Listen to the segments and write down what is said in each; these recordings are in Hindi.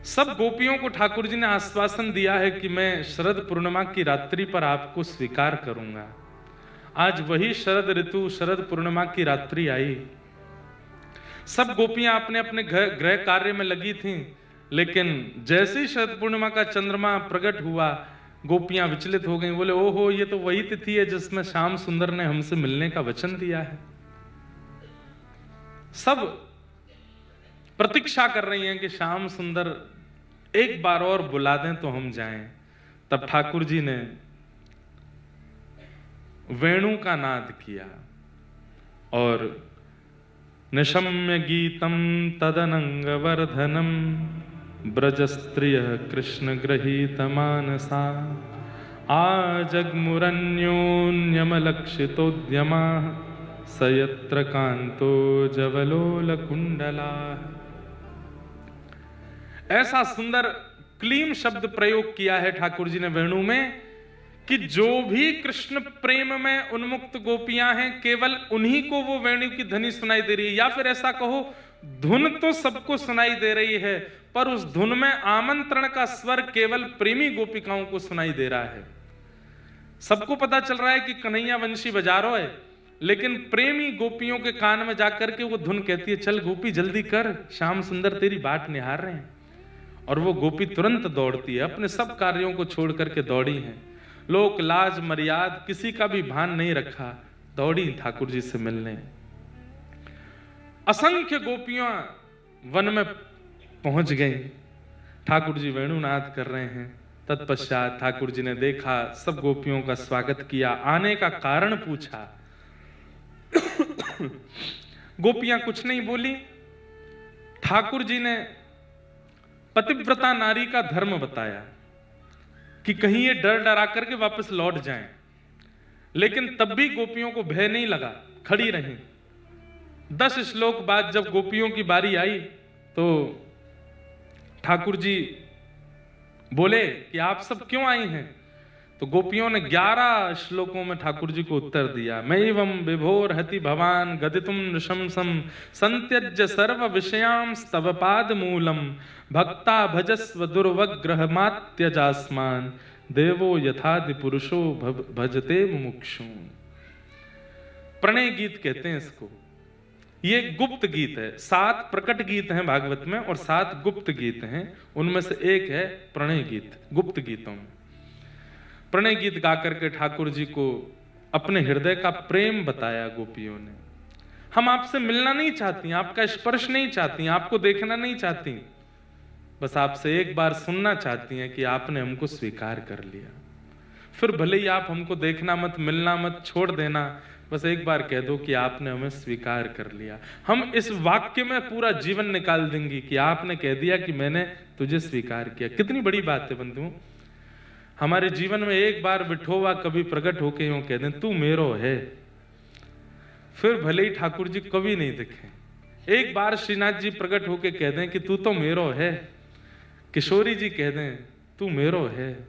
सब गोपियों को ठाकुर जी ने आश्वासन दिया है कि मैं शरद पूर्णिमा की रात्रि पर आपको स्वीकार करूंगा। आज वही शरद ऋतु शरद पूर्णिमा की रात्रि आई। सब गोपियां अपने अपने गृह कार्य में लगी थीं, लेकिन जैसे ही शरद पूर्णिमा का चंद्रमा प्रकट हुआ, गोपियां विचलित हो गईं। बोले, ओहो, ये तो वही तिथि है जिसमें श्याम सुंदर ने हमसे मिलने का वचन दिया है। सब प्रतीक्षा कर रही हैं कि श्याम सुंदर एक बार और बुला दें तो हम जाएं। तब ठाकुर जी ने वेणु का नाद किया और निशम्य गीतम तदनंग वर्धनम ब्रजस्त्रिय कृष्ण गृहीत मानसा आजग्मुरन्योन्यमलक्षितोद्यमा सयत्र कांतो जवलोल कुंडला। ऐसा सुंदर क्लीम शब्द प्रयोग किया है ठाकुर जी ने वेणु में कि जो भी कृष्ण प्रेम में उन्मुक्त गोपियां हैं, केवल उन्हीं को वो वेणु की ध्वनि सुनाई दे रही है। या फिर ऐसा कहो, धुन तो सबको सुनाई दे रही है, पर उस धुन में आमंत्रण का स्वर केवल प्रेमी गोपिकाओं को सुनाई दे रहा है। सबको पता चल रहा है कि कन्हैया वंशी बजा रहा है, लेकिन प्रेमी गोपियों के कान में जाकर के वो धुन कहती है, चल गोपी जल्दी कर, श्याम सुंदर तेरी बाट निहार रहे हैं। और वो गोपी तुरंत दौड़ती है, अपने सब कार्यों को छोड़ करके दौड़ी है। लोक लाज मर्याद किसी का भी भान नहीं रखा, दौड़ी ठाकुर जी से मिलने। असंख्य गोपियां वन में पहुंच गई। ठाकुर जी वेणुनाद कर रहे हैं। तत्पश्चात ठाकुर जी ने देखा, सब गोपियों का स्वागत किया, आने का कारण पूछा। गोपियां कुछ नहीं बोली। ठाकुर जी ने पतिव्रता नारी का धर्म बताया कि कहीं ये डर डरा करके वापस लौट जाएं, लेकिन तब भी गोपियों को भय नहीं लगा, खड़ी रहीं। 10 श्लोक बाद जब गोपियों की बारी आई तो ठाकुर जी बोले कि आप सब क्यों आई हैं? तो गोपियों ने 11 श्लोकों में ठाकुर जी को उत्तर दिया। मैवं विभोर हति भवान गदितुम नृशंसम संत्यज्य सर्व विषयां स्तव पाद मूलम भक्ता भजस्व दुर्वग्रह मात्यजास्मान देवो यथादि पुरुषो भजते मुमुक्षु। प्रणय गीत कहते हैं इसको। ये गुप्त गीत है। 7 प्रकट गीत हैं भागवत में और 7 गुप्त गीत हैं। उनमें से एक है प्रणय गीत। गुप्त गीतों में प्रणय गीत गा करके ठाकुर जी को अपने हृदय का प्रेम बताया गोपियों ने। हम आपसे मिलना नहीं चाहती, आपका स्पर्श नहीं चाहती, आपको देखना नहीं चाहती, बस आपसे एक बार सुनना चाहती हैं कि आपने हमको स्वीकार कर लिया। फिर भले ही आप हमको देखना मत, मिलना मत, छोड़ देना, बस एक बार कह दो कि आपने हमें स्वीकार कर लिया। हम इस वाक्य में पूरा जीवन निकाल देंगे कि आपने कह दिया कि मैंने तुझे स्वीकार किया। कितनी बड़ी बात है बंधुओं। हमारे जीवन में एक बार विठोवा कभी प्रकट होके यूं कह दें, तू मेरो है। फिर भले ही ठाकुर जी कभी नहीं दिखे, एक बार श्रीनाथ जी प्रकट होके कह दें कि तू तो मेरो है। किशोरी जी कह दें तू मेरो है।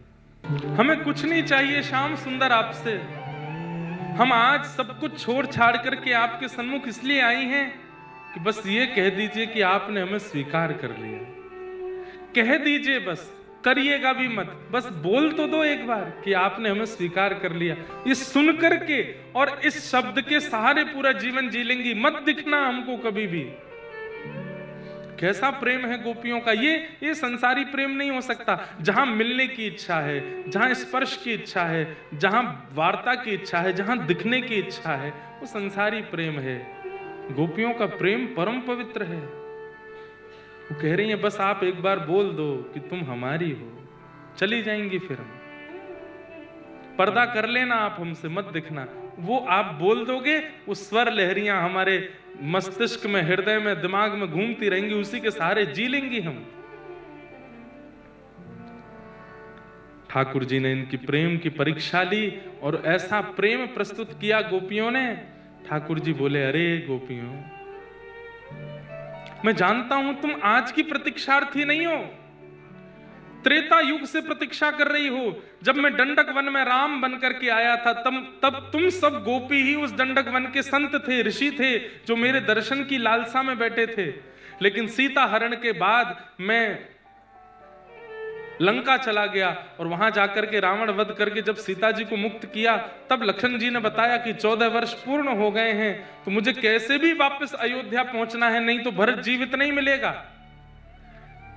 हमें कुछ नहीं चाहिए श्याम सुंदर आपसे। हम आज सब कुछ छोड़ छाड़ करके आपके सन्मुख इसलिए आई हैं कि बस ये कह दीजिए कि आपने हमें स्वीकार कर लिया। कह दीजिए, बस करिएगा भी मत, बस बोल तो दो एक बार कि आपने हमें स्वीकार कर लिया। ये सुन करके और इस शब्द के सहारे पूरा जीवन जी लेंगी। मत दिखना हमको कभी भी। कैसा प्रेम है गोपियों का। ये संसारी प्रेम नहीं हो सकता। जहां मिलने की इच्छा है, जहां स्पर्श की इच्छा है, जहां वार्ता की इच्छा है, जहां दिखने की इच्छा है, वो संसारी प्रेम है। गोपियों का प्रेम परम पवित्र है। वो कह रही हैं बस आप एक बार बोल दो कि तुम हमारी हो, चली जाएंगी। फिर हम पर्दा कर लेना, आप हमसे मत दिखना। वो आप बोल दोगे, वो स्वर लहरियां हमारे मस्तिष्क में, हृदय में, दिमाग में घूमती रहेंगी, उसी के सहारे जी लेंगी हम। ठाकुर जी ने इनकी प्रेम की परीक्षा ली और ऐसा प्रेम प्रस्तुत किया गोपियों ने। ठाकुर जी बोले, अरे गोपियों, मैं जानता हूं तुम आज की प्रतीक्षार्थी नहीं हो, त्रेता युग से प्रतीक्षा कर रही हो। जब मैं दंडक वन में राम बनकर के आया था, तब तुम सब गोपी ही उस दंडक वन के संत थे, ऋषि थे, जो मेरे दर्शन की लालसा में बैठे थे। लेकिन सीता हरण के बाद मैं लंका चला गया और वहां जाकर के रावण वध करके जब सीता जी को मुक्त किया, तब लखन जी ने बताया कि 14 वर्ष पूर्ण हो गए हैं, तो मुझे कैसे भी वापस अयोध्या पहुंचना है, नहीं तो भरत जीवित नहीं मिलेगा।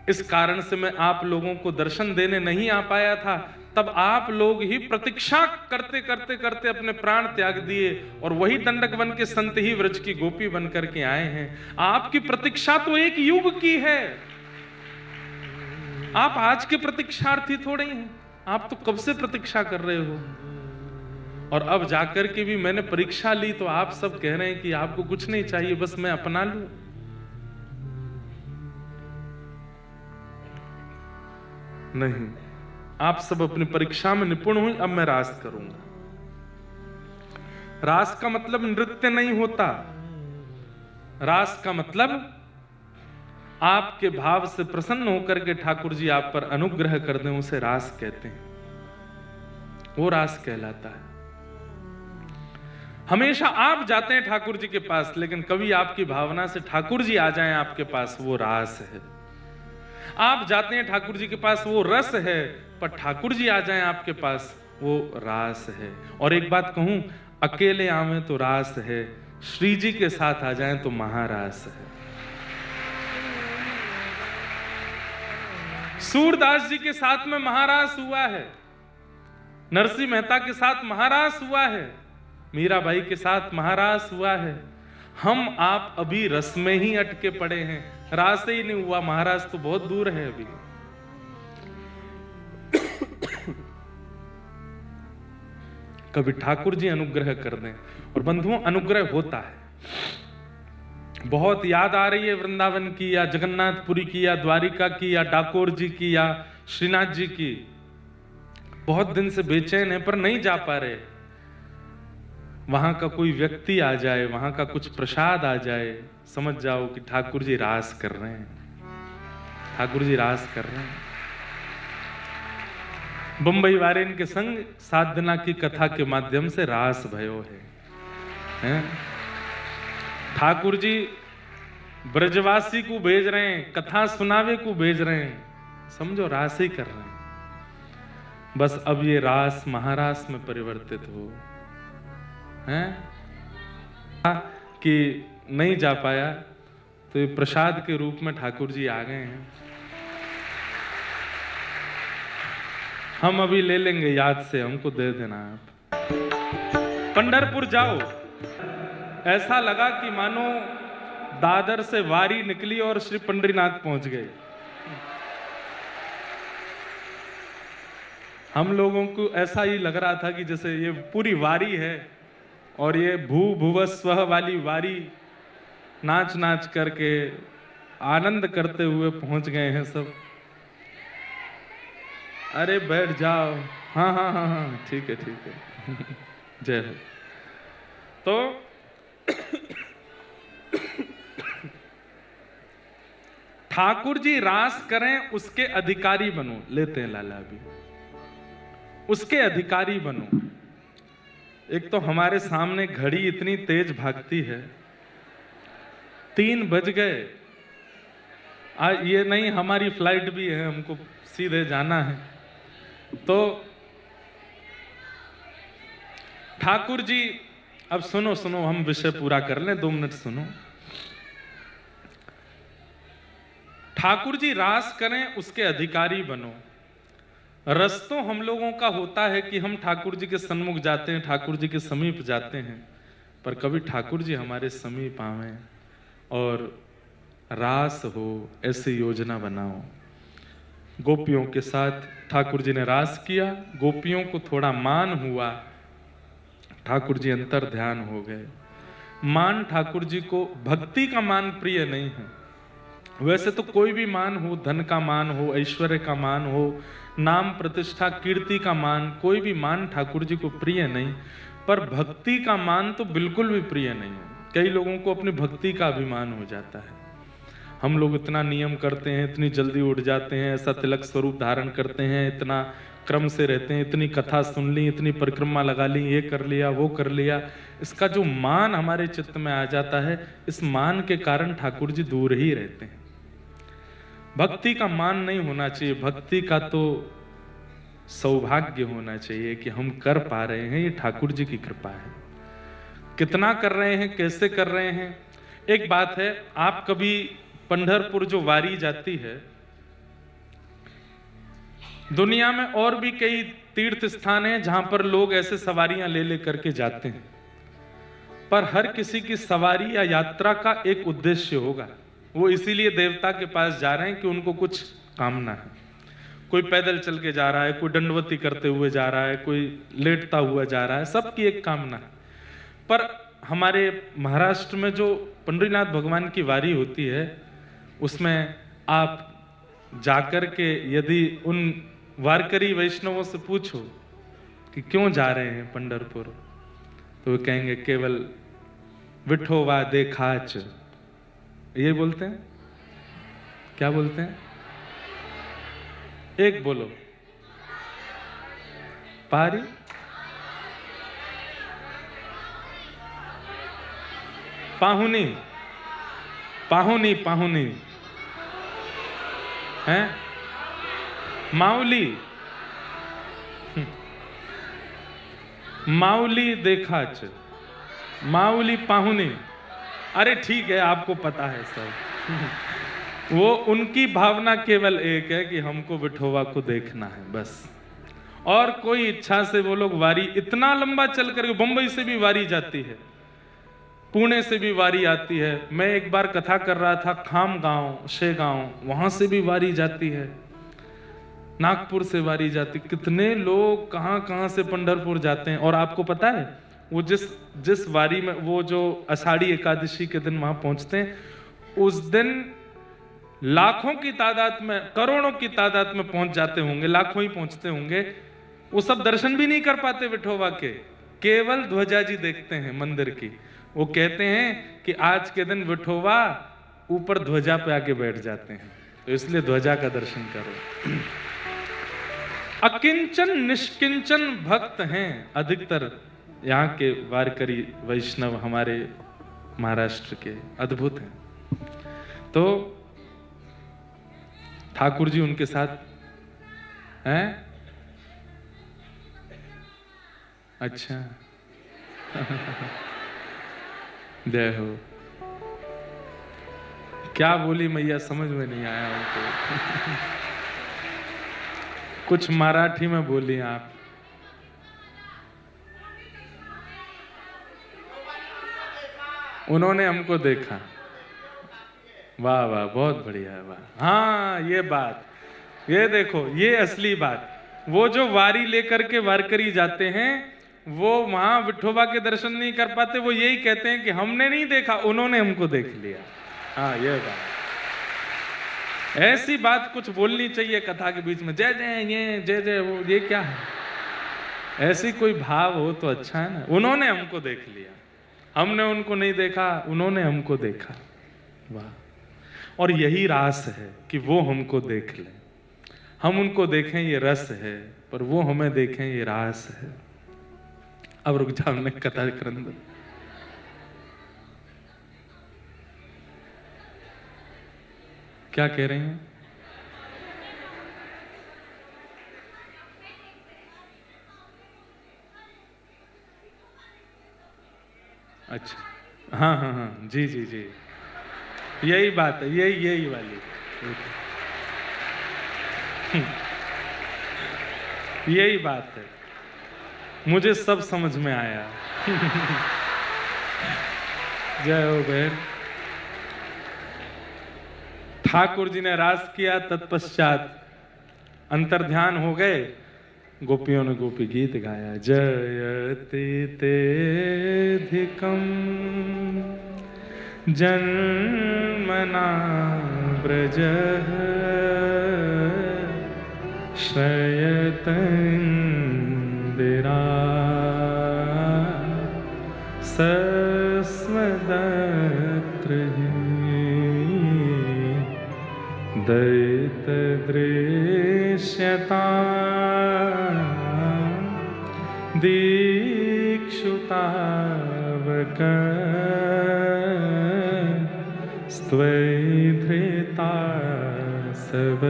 इस कारण से मैं आप लोगों को दर्शन देने नहीं आ पाया था। तब आप लोग ही प्रतीक्षा करते करते करते अपने प्राण त्याग दिए और वही दंडक वन के संत ही व्रज की गोपी बन करके आए हैं। आपकी प्रतीक्षा तो एक युग की है, आप आज के प्रतीक्षार्थी थोड़े हैं, आप तो कब से प्रतीक्षा कर रहे हो। और अब जाकर के भी मैंने परीक्षा ली तो आप सब कह रहे हैं कि आपको कुछ नहीं चाहिए, बस मैं अपना लूं। नहीं, आप सब अपनी परीक्षा में निपुण हुई, अब मैं रास करूंगा। रास का मतलब नृत्य नहीं होता, रास का मतलब आपके भाव से प्रसन्न होकर के ठाकुर जी आप पर अनुग्रह कर दें, उसे रास कहते हैं, वो रास कहलाता है। हमेशा आप जाते हैं ठाकुर जी के पास, लेकिन कभी आपकी भावना से ठाकुर जी आ जाएं आपके पास, वो रास है। आप जाते हैं ठाकुर जी के पास, वो रस है, पर ठाकुर जी आ जाएं आपके पास, वो रास है। और एक बात कहूं, अकेले आवे तो रास है, श्री जी के साथ आ जाएं तो महारास है। सूरदास जी के साथ में महारास हुआ है, नरसिंह मेहता के साथ महारास हुआ है, मीराबाई के साथ महारास हुआ है। हम आप अभी रस में ही अटके पड़े हैं, रास ही नहीं हुआ, महाराज तो बहुत दूर है अभी। कभी ठाकुर जी अनुग्रह कर दें। और बंधुओं, अनुग्रह होता है। बहुत याद आ रही है वृंदावन की या जगन्नाथपुरी की या द्वारिका की या डाकोर जी की या श्रीनाथ जी की। बहुत दिन से बेचैन है पर नहीं जा पा रहे। वहां का कोई व्यक्ति आ जाए, वहां का कुछ प्रसाद आ जाए, समझ जाओ कि ठाकुर जी रास कर रहे हैं, ठाकुर जी रास कर रहे हैं। बंबई वारेन के संग 7 दिना की कथा के माध्यम से रास भयो है? ठाकुर जी ब्रजवासी को भेज रहे हैं, कथा सुनावे को भेज रहे हैं, समझो रास ही कर रहे हैं। बस अब ये रास महारास में परिवर्तित हो हैं कि नहीं जा पाया तो ये प्रसाद के रूप में ठाकुर जी आ गए हैं। हम अभी ले लेंगे याद से, हमको दे देना आप। पंढरपुर जाओ, ऐसा लगा कि मानो दादर से वारी निकली और श्री पंडरीनाथ पहुंच गए। हम लोगों को ऐसा ही लग रहा था कि जैसे ये पूरी वारी है और ये भूभुवस्व वाली वारी नाच नाच करके आनंद करते हुए पहुंच गए हैं सब। अरे बैठ जाओ, हाँ हाँ हाँ हाँ ठीक है ठीक है। जय हो। तो ठाकुर जी रास करें, उसके अधिकारी बनो। लेते हैं लाला भी, उसके अधिकारी बनो। एक तो हमारे सामने घड़ी इतनी तेज भागती है, 3 बज गए। ये नहीं, हमारी फ्लाइट भी है, हमको सीधे जाना है। तो ठाकुर जी, अब सुनो सुनो, हम विषय पूरा कर लें, 2 मिनट सुनो। ठाकुर जी रास करें, उसके अधिकारी बनो। रस तो हम लोगों का होता है कि हम ठाकुर जी के सन्मुख जाते हैं, ठाकुर जी के समीप जाते हैं, पर कभी ठाकुर जी हमारे समीप आवें और रास हो, ऐसी योजना बनाओ। गोपियों के साथ ठाकुर जी ने रास किया, गोपियों को थोड़ा मान हुआ, ठाकुर जी अंतर ध्यान हो गए। मान ठाकुर जी को, भक्ति का मान प्रिय नहीं है। वैसे तो कोई भी मान हो, धन का मान हो, ऐश्वर्य का मान हो, नाम प्रतिष्ठा कीर्ति का मान, कोई भी मान ठाकुर जी को प्रिय नहीं, पर भक्ति का मान तो बिल्कुल भी प्रिय नहीं है। कई लोगों को अपनी भक्ति का अभिमान हो जाता है। हम लोग इतना नियम करते हैं, इतनी जल्दी उठ जाते हैं, ऐसा तिलक स्वरूप धारण करते हैं, इतना क्रम से रहते हैं, इतनी कथा सुन ली, इतनी परिक्रमा लगा ली, ये कर लिया वो कर लिया। इसका जो मान हमारे चित्त में आ जाता है, इस मान के कारण ठाकुर जी दूर ही रहते हैं। भक्ति का मान नहीं होना चाहिए, भक्ति का तो सौभाग्य होना चाहिए कि हम कर पा रहे हैं, ये ठाकुर जी की कृपा है। कितना कर रहे हैं, कैसे कर रहे हैं। एक बात है, आप कभी पंढरपुर जो वारी जाती है, दुनिया में और भी कई तीर्थ स्थान हैं जहां पर लोग ऐसे सवारियां ले ले करके जाते हैं, पर हर किसी की सवारी या यात्रा का एक उद्देश्य होगा। वो इसीलिए देवता के पास जा रहे हैं कि उनको कुछ कामना है। कोई पैदल चल के जा रहा है, कोई दंडवती करते हुए जा रहा है, कोई लेटता हुआ जा रहा है, सबकी एक कामना है। पर हमारे महाराष्ट्र में जो पंढरीनाथ भगवान की वारी होती है, उसमें आप जाकर के यदि उन वारकरी वैष्णवों से पूछो कि क्यों जा रहे हैं पंढरपुर, तो वो कहेंगे केवल विठोवा देखाच। ये बोलते हैं, क्या बोलते हैं? एक बोलो, पारी, पाहुनी, पाहुनी, पाहुनी हैं, माउली, माउली देखाच, माउली पाहुनी। अरे ठीक है, आपको पता है सब। वो उनकी भावना केवल एक है कि हमको विठोबा को देखना है, बस। और कोई इच्छा से वो लोग वारी इतना लंबा चल कर, बंबई से भी वारी जाती है, पुणे से भी वारी आती है। मैं एक बार कथा कर रहा था, खाम गांव, शेगांव, वहां से भी वारी जाती है, नागपुर से वारी जाती। कितने लोग कहां कहां से पंढरपुर जाते हैं। और आपको पता है, वो जिस वारी में, वो जो आषाढ़ी एकादशी के दिन वहां पहुंचते हैं, उस दिन लाखों की तादाद में, करोड़ों की तादाद में पहुंच जाते होंगे, लाखों ही पहुंचते होंगे। वो सब दर्शन भी नहीं कर पाते विठोबा के, केवल ध्वजा जी देखते हैं मंदिर की। वो कहते हैं कि आज के दिन विठोबा ऊपर ध्वजा पे आके बैठ जाते हैं, तो इसलिए ध्वजा का दर्शन करो। अकिंचन निष्किंचन भक्त हैं अधिकतर यहाँ के वारकरी वैष्णव, हमारे महाराष्ट्र के अद्भुत हैं। तो ठाकुर जी उनके साथ हैं। अच्छा जय हो। क्या बोली मैया, समझ में नहीं आया उनको। कुछ मराठी में बोली आप। उन्होंने हमको देखा। वाह वाह, बहुत बढ़िया, वाह। हाँ, ये बात, ये देखो, ये असली बात। वो जो वारी लेकर के वारकरी जाते हैं, वो वहां विठोबा के दर्शन नहीं कर पाते। वो यही कहते हैं कि हमने नहीं देखा, उन्होंने हमको देख लिया। हाँ, ये बात, ऐसी बात कुछ बोलनी चाहिए कथा के बीच में। जय जय, ये जय जय, वो ये क्या है? ऐसी कोई भाव हो तो अच्छा है ना। उन्होंने हमको देख लिया, हमने उनको नहीं देखा, उन्होंने हमको देखा। वाह। और यही रास है कि वो हमको देख लें, हम उनको देखें, ये रस है, पर वो हमें देखें, ये रास है। अब रुक जाओ, हमने कथा करने दो। क्या कह रहे हैं? अच्छा, हाँ हाँ हाँ, जी जी जी, यही बात है, यही वाली। यही बात है, मुझे सब समझ में आया। जय हो बहन। ठाकुर जी ने रास किया, तत्पश्चात अंतर्ध्यान हो गए। गोपियों ने गोपी गीत गाया। जयति तेधिकम जन्मना व्रजः श्रयत इंदिरा सस्वदत्र दैत दृश्यता दीक्षुतावक स्त्वैधृता सब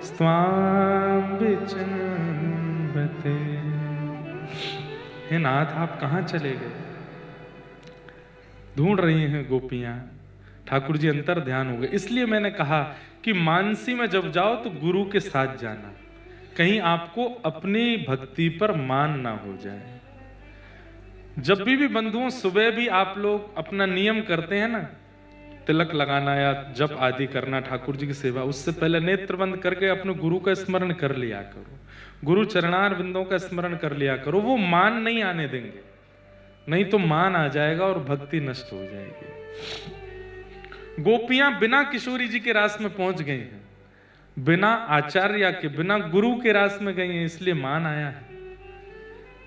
स्वाम विचंबते। हे नाथ, आप कहाँ चले गए? ढूंढ रही हैं गोपियां। ठाकुर जी अंतर ध्यान हो गए। इसलिए मैंने कहा कि मानसी में जब जाओ तो गुरु के साथ जाना, कहीं आपको अपनी भक्ति पर मान ना हो जाए। जब भी बंधुओं, सुबह भी आप लोग अपना नियम करते हैं ना, तिलक लगाना या जप आदि करना, ठाकुर जी की सेवा, उससे पहले नेत्र बंद करके अपने गुरु का स्मरण कर लिया करो, गुरु चरणार बिंदों का स्मरण कर लिया करो। वो मान नहीं आने देंगे, नहीं तो मान आ जाएगा और भक्ति नष्ट हो जाएगी। गोपियां बिना किशोरी जी के रास में पहुंच गई हैं, बिना आचार्य के, बिना गुरु के रास में गई हैं, इसलिए मान आया है।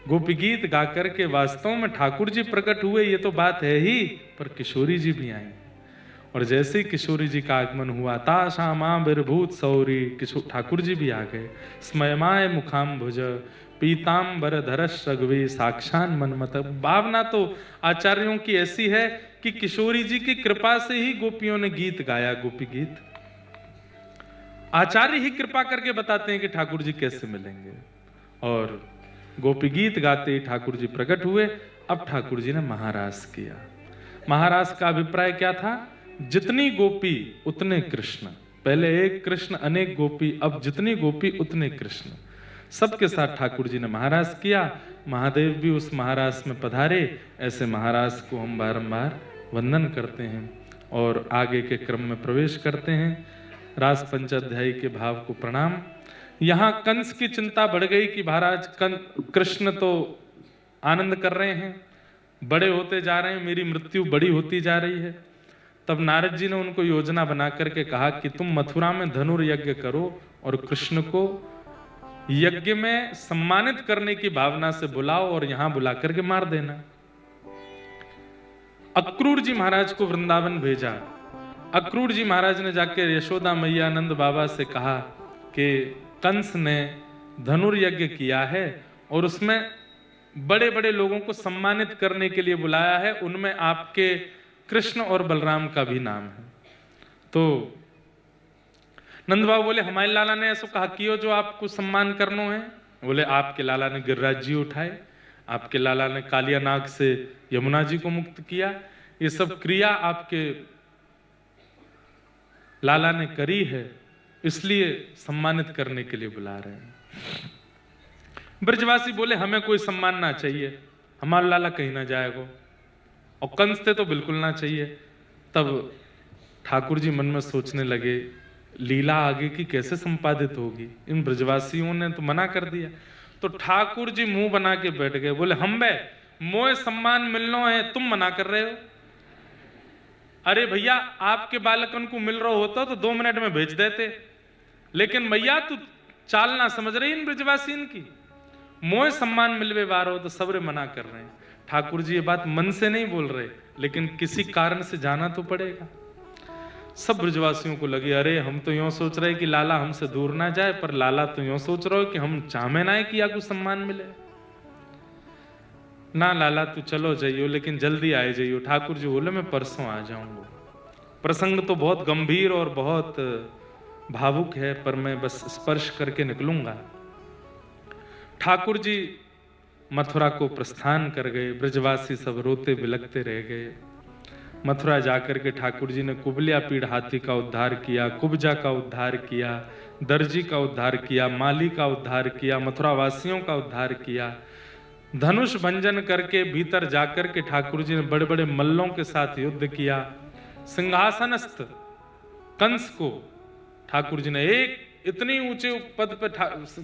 गोपी गीत गा करके वास्तव में ठाकुर जी प्रकट हुए, ये तो बात है ही, पर किशोरी जी भी आई। और जैसे ही किशोरी जी का आगमन हुआ, ता श्यामा बिरभूत सौरी, ठाकुर जी भी आ गए। स्मयमाय मुखाम्भुज पीताम्बर धरश रघुवी साक्षान मनमत। भावना तो आचार्यों की ऐसी है कि किशोरी जी की कृपा से ही गोपियों ने गीत गाया, गोपी गीत। आचार्य ही कृपा करके बताते हैं कि ठाकुर जी कैसे मिलेंगे। और गोपी गीत गाते ही ठाकुर जी प्रकट हुए। अब ठाकुर जी ने महारास किया। महारास का अभिप्राय क्या था? जितनी गोपी उतने कृष्ण। पहले एक कृष्ण अनेक गोपी, अब जितनी गोपी उतने कृष्ण। सबके साथ ठाकुर जी ने महारास किया। महादेव भी उस महारास में पधारे। ऐसे महारास को हम बारंबार वंदन करते हैं और आगे के क्रम में प्रवेश करते हैं। रास पंचाध्यायी के भाव को प्रणाम। यहाँ कंस की चिंता बढ़ गई कि महाराज कृष्ण तो आनंद कर रहे हैं, बड़े होते जा रहे हैं, मेरी मृत्यु बड़ी होती जा रही है। तब नारद जी ने उनको योजना बना करके कहा कि तुम मथुरा में धनुर्यज्ञ करो और कृष्ण को यज्ञ में सम्मानित करने की भावना से बुलाओ और यहां बुला करके मार देना। अक्रूर जी महाराज को वृंदावन भेजा। अक्रूर जी महाराज ने जाकर यशोदा मैया नंद बाबा से कहा कि कंस ने धनुर्यज्ञ किया है और उसमें बड़े बड़े लोगों को सम्मानित करने के लिए बुलाया है, उनमें आपके कृष्ण और बलराम का भी नाम है। तो नंद बाबा बोले हमारे लाला ने ऐसा कहा कियो जो आपको सम्मान करना है। बोले आपके लाला ने गिरिराज जी उठाए, आपके लाला ने कालिया नाग से यमुना जी को मुक्त किया, ये सब क्रिया आपके लाला ने करी है, इसलिए सम्मानित करने के लिए बुला रहे हैं। ब्रजवासी बोले हमें कोई सम्मान ना चाहिए, हमारा लाला कहीं ना जाएगा, और कंस थे तो बिल्कुल ना चाहिए। तब ठाकुर जी मन में सोचने लगे लीला आगे की कैसे संपादित होगी, इन ब्रजवासियों ने तो मना कर दिया। तो ठाकुर जी मुंह बना के बैठ गए। बोले हम बे मोए सम्मान मिलना है, तुम मना कर रहे हो। अरे भैया आपके बालकन को मिल रहा होता तो 2 मिनट में भेज देते, लेकिन भैया तू चाल ना समझ रही इन ब्रजवासियों की, मोए सम्मान मिलवे बार हो तो सबरे मना कर रहे हैं। ठाकुर जी ये बात मन से नहीं बोल रहे, लेकिन किसी कारण से जाना तो पड़ेगा। सब ब्रजवासियों को लगे अरे हम तो यूं सोच रहे कि लाला हमसे दूर ना जाए, पर लाला तो यूं सोच रहे हो कि हम चाहे ना कि या कुछ सम्मान मिले। ना लाला तू चलो जाइयो, लेकिन जल्दी आए जाइयो। ठाकुर जी बोले मैं परसों आ जाऊंगा। प्रसंग तो बहुत गंभीर और बहुत भावुक है, पर मैं बस स्पर्श करके निकलूंगा। ठाकुर जी मथुरा को प्रस्थान कर गए। ब्रजवासी सब रोते बिलखते रह गए। मथुरा जाकर के ठाकुर जी ने कुबलिया पीड़ हाथी का उद्धार किया, कुब्जा का उद्धार किया, दर्जी का उद्धार किया, माली का उद्धार किया, मथुरा वासियों का उद्धार किया। धनुष भंजन करके भीतर जाकर के ठाकुर जी ने बड़े बड़े मल्लों के साथ युद्ध किया। सिंहासनस्थ कंस को ठाकुर जी ने, एक इतनी ऊंचे पद पे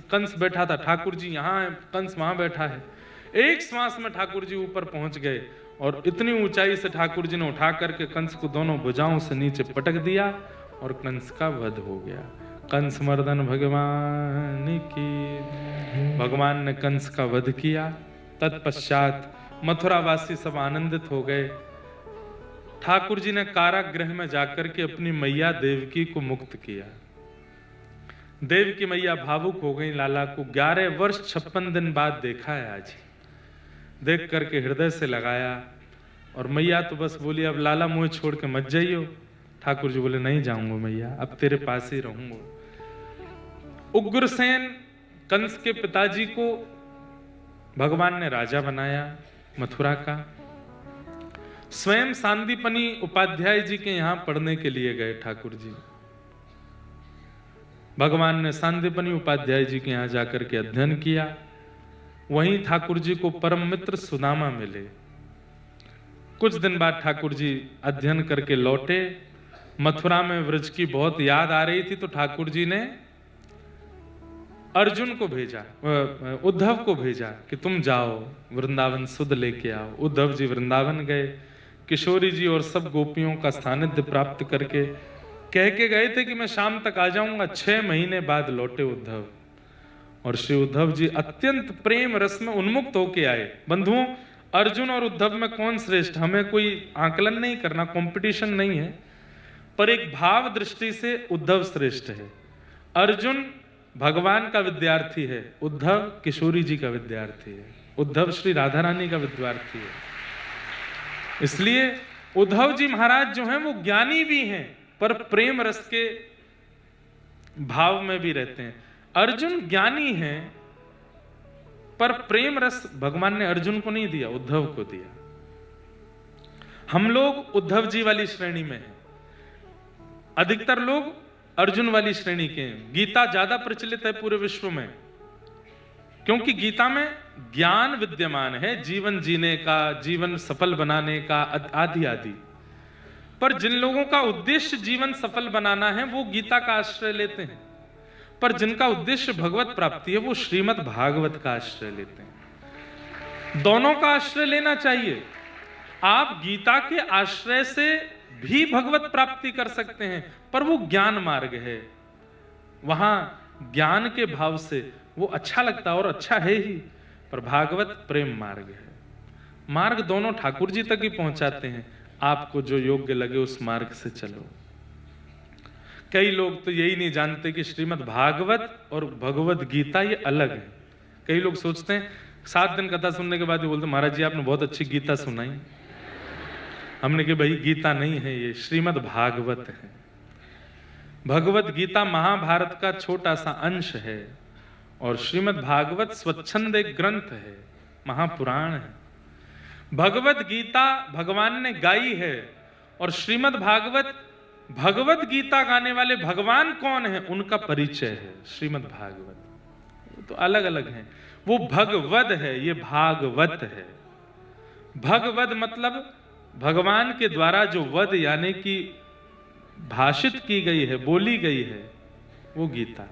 कंस बैठा था, ठाकुर जी यहाँ है, कंस वहां बैठा है, एक श्वास में ठाकुर जी ऊपर पहुंच गए और इतनी ऊंचाई से ठाकुर जी ने उठा करके कंस को दोनों भुजाओं से नीचे पटक दिया और कंस का वध हो गया। कंस मर्दन भगवान की, भगवान ने कंस का वध किया। तत्पश्चात मथुरावासी सब आनंदित हो गए। ठाकुर जी ने कारागृह में जाकर के अपनी मैया देवकी को मुक्त किया। देवकी मैया भावुक हो गई, लाला को 11 वर्ष 56 दिन बाद देखा है आज। देख करके हृदय से लगाया और मैया तो बस बोली अब लाला मुझे छोड़ के मत जाइयो। ठाकुर जी बोले नहीं जाऊंगा मैया, अब तेरे पास ही रहूंगा। उग्रसेन कंस के पिताजी को भगवान ने राजा बनाया मथुरा का। स्वयं सांदीपनी उपाध्याय जी के यहां पढ़ने के लिए गए ठाकुर जी। भगवान ने सांदीपनी उपाध्याय जी के यहां जाकर के अध्ययन किया। वहीं ठाकुर जी को परम मित्र सुदामा मिले। कुछ दिन बाद ठाकुर जी अध्ययन करके लौटे। मथुरा में व्रज की बहुत याद आ रही थी, तो ठाकुर जी ने अर्जुन को भेजा, उद्धव को भेजा कि तुम जाओ वृंदावन सुध लेके आओ। उद्धव जी वृंदावन गए। किशोरी जी और सब गोपियों का सानिध्य प्राप्त करके कह के गए थे कि मैं शाम तक आ जाऊंगा। 6 महीने बाद लौटे उद्धव, और श्री उद्धव जी अत्यंत प्रेम रस में उन्मुक्त होके आए। बंधुओं, अर्जुन और उद्धव में कौन श्रेष्ठ, हमें कोई आकलन नहीं करना, कंपटीशन नहीं है, पर एक भाव दृष्टि से उद्धव श्रेष्ठ है। अर्जुन भगवान का विद्यार्थी है, उद्धव किशोरी जी का विद्यार्थी है, उद्धव श्री राधा रानी का विद्यार्थी है। इसलिए उद्धव जी महाराज जो हैं वो ज्ञानी भी हैं, पर प्रेम रस के भाव में भी रहते हैं। अर्जुन ज्ञानी है, पर प्रेम रस भगवान ने अर्जुन को नहीं दिया, उद्धव को दिया। हम लोग उद्धव जी वाली श्रेणी में हैं, अधिकतर लोग अर्जुन वाली श्रेणी के हैं। गीता ज्यादा प्रचलित है पूरे विश्व में, क्योंकि गीता में ज्ञान विद्यमान है, जीवन जीने का, जीवन सफल बनाने का, आदि आदि। पर जिन लोगों का उद्देश्य जीवन सफल बनाना है वो गीता का आश्रय लेते हैं, पर जिनका उद्देश्य भगवत प्राप्ति है वो श्रीमद् भागवत का आश्रय लेते हैं। दोनों का आश्रय लेना चाहिए। आप गीता के आश्रय से भी भगवत प्राप्ति कर सकते हैं, पर वो ज्ञान मार्ग है, वहां ज्ञान के भाव से वो अच्छा लगता और अच्छा है ही, पर भागवत प्रेम मार्ग है। मार्ग दोनों ठाकुर जी तक ही पहुंचाते हैं। आपको जो योग्य लगे उस मार्ग से चलो। कई लोग तो यही नहीं जानते कि श्रीमद् भागवत और भगवत गीता ये अलग है। कई लोग सोचते हैं 7 दिन कथा सुनने के बाद ही बोलते महाराज जी आपने बहुत अच्छी गीता सुनाई। हमने कहा भाई गीता नहीं है, ये श्रीमद् भागवत है। भगवत गीता महाभारत का छोटा सा अंश है, और श्रीमद् भागवत स्वच्छंद एक ग्रंथ है, महापुराण है। भगवत गीता भगवान ने गाई है, और श्रीमद् भागवत, भगवत गीता गाने वाले भगवान कौन है उनका परिचय है। श्रीमद् भागवत तो अलग अलग हैं। वो भगवद है, ये भागवत है। भगवद मतलब भगवान के द्वारा जो वद यानी कि भाषित की गई है, बोली गई है, वो गीता।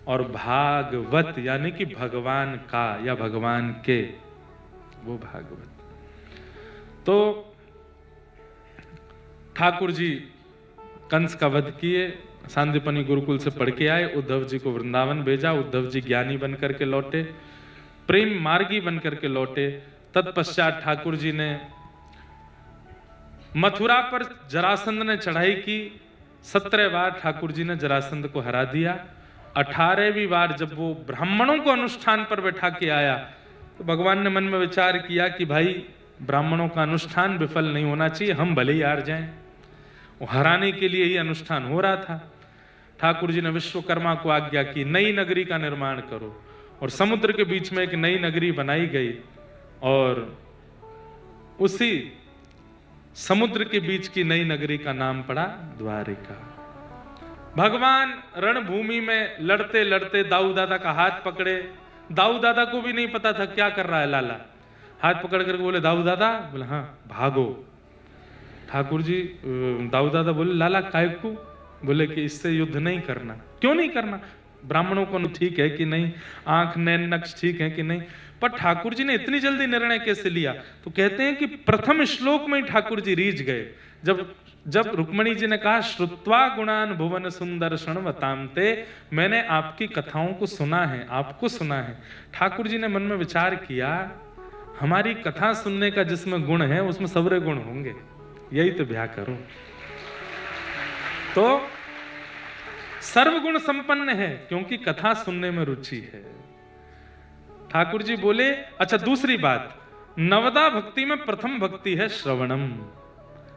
और भागवत यानी कि भगवान का या भगवान के, वो भागवत। तो ठाकुर जी कंस का वध किए, सांदीपनी गुरुकुल से पढ़ के आए, उद्धव जी को वृंदावन भेजा। उद्धव जी ज्ञानी बनकर के लौटे, प्रेम मार्गी बनकर के लौटे। तत्पश्चात ठाकुर जी ने मथुरा पर जरासंध ने चढ़ाई की। 17 बार ठाकुर जी ने जरासंध को हरा दिया। 18वीं बार जब वो ब्राह्मणों को अनुष्ठान पर बैठा के आया, तो भगवान ने मन में विचार किया कि भाई ब्राह्मणों का अनुष्ठान विफल नहीं होना चाहिए, हम भले ही हार जाएं। वो हराने के लिए ही अनुष्ठान हो रहा था। ठाकुर जी ने विश्वकर्मा को आज्ञा की नई नगरी का निर्माण करो, और समुद्र के बीच में एक नई नगरी बनाई गई, और उसी समुद्र के बीच की नई नगरी का नाम पड़ा द्वारिका। भगवान रणभूमि में लड़ते लड़ते दाऊ दादा का हाथ पकड़े। दाऊ दादा को भी नहीं पता था क्या कर रहा है लाला। हाथ पकड़ करके बोले दाऊ दादा, बोले हाँ भागो। ठाकुर जी, दाऊ दादा बोले लाला काय को? बोले कि इससे युद्ध नहीं करना। क्यों नहीं करना? ब्राह्मणों को ठीक है कि नहीं, आंख नैन नक्श ठीक है कि नहीं, पर ठाकुर जी ने इतनी जल्दी निर्णय कैसे लिया? तो कहते हैं कि प्रथम श्लोक में ही ठाकुर जी रीझ गए। जब रुक्मणी जी ने कहा श्रुत्वा गुणान भुवन सुंदर शृण्वतामते, मैंने आपकी कथाओं को सुना है, आपको सुना है। ठाकुर जी ने मन में विचार किया हमारी कथा सुनने का जिसमें गुण है उसमें सबरे गुण होंगे, यही तो ब्याह करूं। तो सर्वगुण संपन्न है क्योंकि कथा सुनने में रुचि है। ठाकुर जी बोले अच्छा दूसरी बात, नवदा भक्ति में प्रथम भक्ति है श्रवणम।